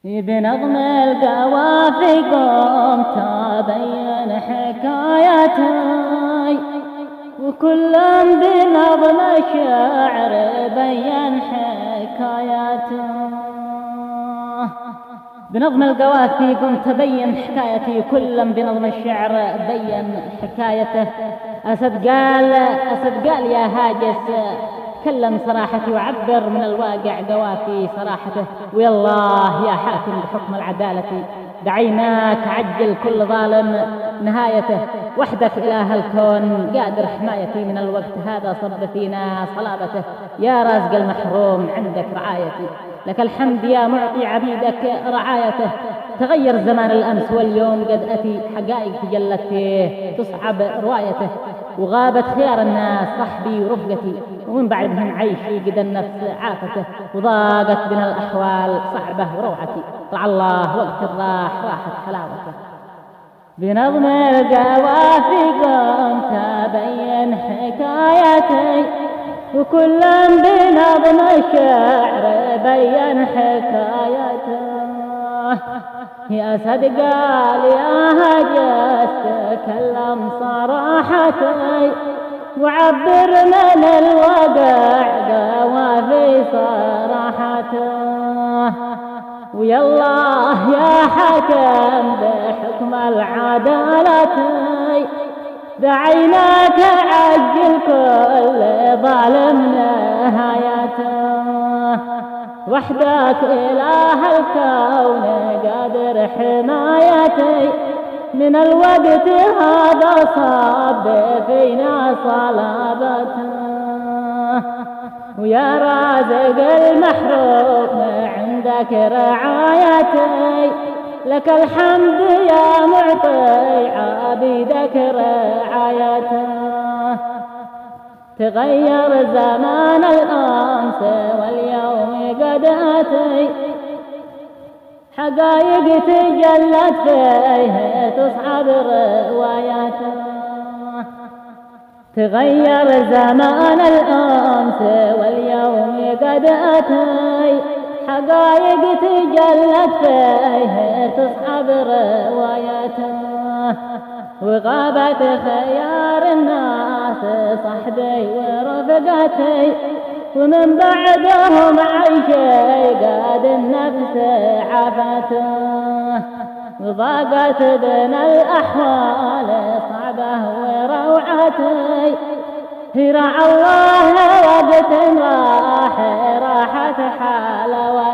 بنظم القوافي قمت أبين حكايتي، وكل بنظم الشعر بين حكايته. بنظم القوافي قمت أبين حكايتي، كل بنظم الشعر بين حكايته. أسد قال يا هاجس كلم صراحتي، وعبر من الواقع قوافي صراحته. ويالله يا حاكم بحكم العدالة، دعيناك عجل كل ظالم نهايته. وحدك إله الكون قادر حمايتي، من الوقت هذا صب فينا صلابته. يا رازق المحروم عندك رعايتي، لك الحمد يا معطي عبيدك رعايته. تغير زمان الأمس واليوم قد أتي، حقائق تجلت فيه تصعب روايته. وغابت خيار الناس صحبي ورفقتي، ومن بعدهم عيشي قد النفس عافته. وضاقت بنا الأحوال صعبة وروعتي، رعى الله وقت الراح راحت حلاوته. بنظم القوافي قمت أبين حكايتي، وكل بنظم الشعر بين حكايته. يا أسد قال يا هجس تكلم صراحتي، وعبر من الواقع قوافي صراحته. ويالله يا حكم بحكم العدالة، دعيناك عجل كل ظالم نهايته. وحدك إله الكون قادر حمايتي، من الوقت هذا صاب فينا صلابته. ويا رازق المحروم عندك رعايتي، لك الحمد يا معطي عبيدك رعايته. تغير زمان الأمس واليوم قد أتي، حقائق تجلت فيه تصعب رواياته. تغير زمان الأمس واليوم قد أتي، حقائق تجلت فيه تصعب رواياته. وغابت خيار الناس صحبي ورفقتي، ومن بعدهم عيشي قاد النفس عافته. وضاقت بنا الأحوال صعبة وروعتي، رعى الله وقت راحت حلاوة.